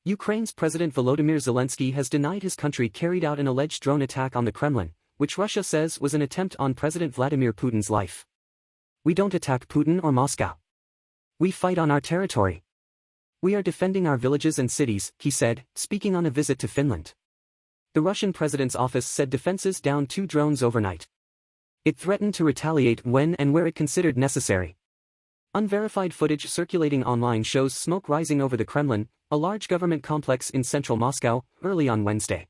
Ukraine's President Volodymyr Zelensky has denied his country carried out an alleged drone attack on the Kremlin, which Russia says was an attempt on President Vladimir Putin's life. "We don't attack Putin or Moscow. We fight on our territory. We are defending our villages and cities," he said, speaking on a visit to Finland. The Russian president's office said defenses downed 2 drones overnight. It threatened to retaliate when and where it considered necessary. Unverified footage circulating online shows smoke rising over the Kremlin, a large government complex in central Moscow, early on Wednesday.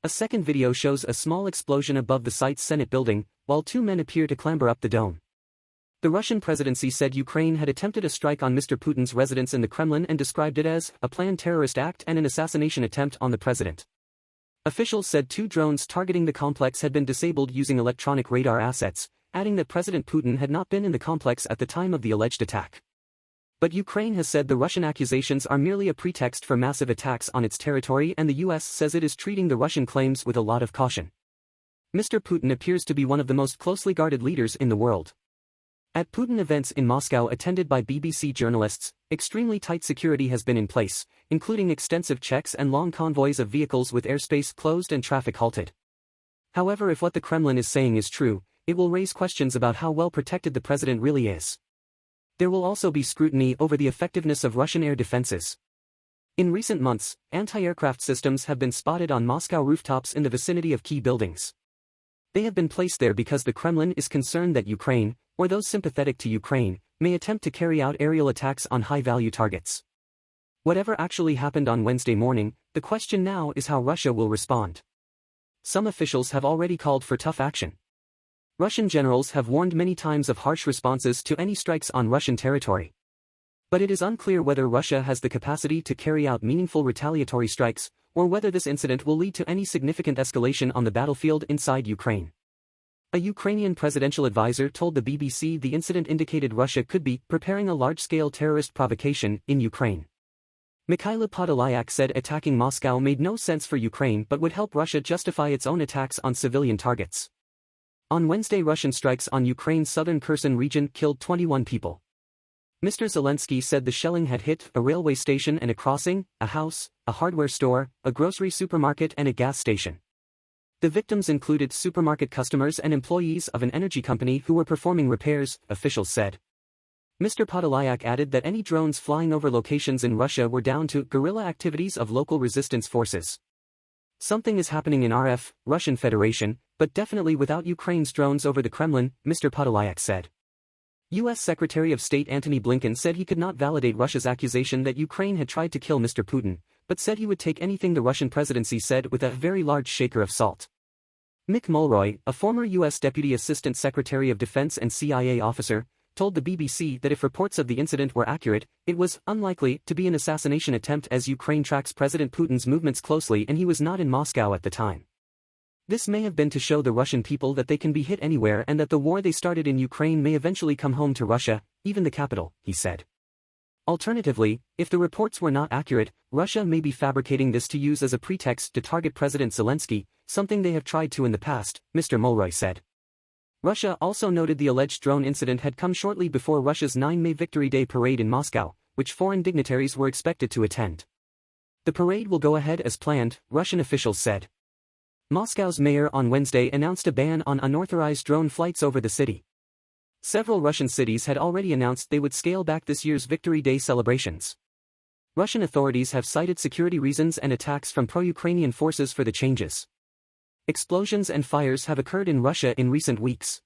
A second video shows a small explosion above the site's Senate building, while 2 men appear to clamber up the dome. The Russian presidency said Ukraine had attempted a strike on Mr. Putin's residence in the Kremlin and described it as a planned terrorist act and an assassination attempt on the president. Officials said 2 drones targeting the complex had been disabled using electronic radar assets, adding that President Putin had not been in the complex at the time of the alleged attack. But Ukraine has said the Russian accusations are merely a pretext for massive attacks on its territory, and the US says it is treating the Russian claims with a lot of caution. Mr. Putin appears to be one of the most closely guarded leaders in the world. At Putin events in Moscow attended by BBC journalists, extremely tight security has been in place, including extensive checks and long convoys of vehicles with airspace closed and traffic halted. However, if what the Kremlin is saying is true, it will raise questions about how well protected the president really is. There will also be scrutiny over the effectiveness of Russian air defenses. In recent months, anti-aircraft systems have been spotted on Moscow rooftops in the vicinity of key buildings. They have been placed there because the Kremlin is concerned that Ukraine, or those sympathetic to Ukraine, may attempt to carry out aerial attacks on high-value targets. Whatever actually happened on Wednesday morning, the question now is how Russia will respond. Some officials have already called for tough action. Russian generals have warned many times of harsh responses to any strikes on Russian territory. But it is unclear whether Russia has the capacity to carry out meaningful retaliatory strikes, or whether this incident will lead to any significant escalation on the battlefield inside Ukraine. A Ukrainian presidential advisor told the BBC the incident indicated Russia could be preparing a large-scale terrorist provocation in Ukraine. Mikhailo Podolyak said attacking Moscow made no sense for Ukraine but would help Russia justify its own attacks on civilian targets. On Wednesday, Russian strikes on Ukraine's southern Kherson region killed 21 people. Mr. Zelensky said the shelling had hit a railway station and a crossing, a house, a hardware store, a grocery supermarket and a gas station. The victims included supermarket customers and employees of an energy company who were performing repairs, officials said. Mr. Podolyak added that any drones flying over locations in Russia were down to guerrilla activities of local resistance forces. Something is happening in Russian Federation, but definitely without Ukraine's drones over the Kremlin, Mr. Podolyak said. U.S. Secretary of State Antony Blinken said he could not validate Russia's accusation that Ukraine had tried to kill Mr. Putin, but said he would take anything the Russian presidency said with a very large shaker of salt. Mick Mulroy, a former U.S. Deputy Assistant Secretary of Defense and CIA officer, told the BBC that if reports of the incident were accurate, it was unlikely to be an assassination attempt as Ukraine tracks President Putin's movements closely and he was not in Moscow at the time. This may have been to show the Russian people that they can be hit anywhere and that the war they started in Ukraine may eventually come home to Russia, even the capital, he said. Alternatively, if the reports were not accurate, Russia may be fabricating this to use as a pretext to target President Zelensky, something they have tried to in the past, Mr. Mulroy said. Russia also noted the alleged drone incident had come shortly before Russia's 9 May Victory Day parade in Moscow, which foreign dignitaries were expected to attend. The parade will go ahead as planned, Russian officials said. Moscow's mayor on Wednesday announced a ban on unauthorized drone flights over the city. Several Russian cities had already announced they would scale back this year's Victory Day celebrations. Russian authorities have cited security reasons and attacks from pro-Ukrainian forces for the changes. Explosions and fires have occurred in Russia in recent weeks.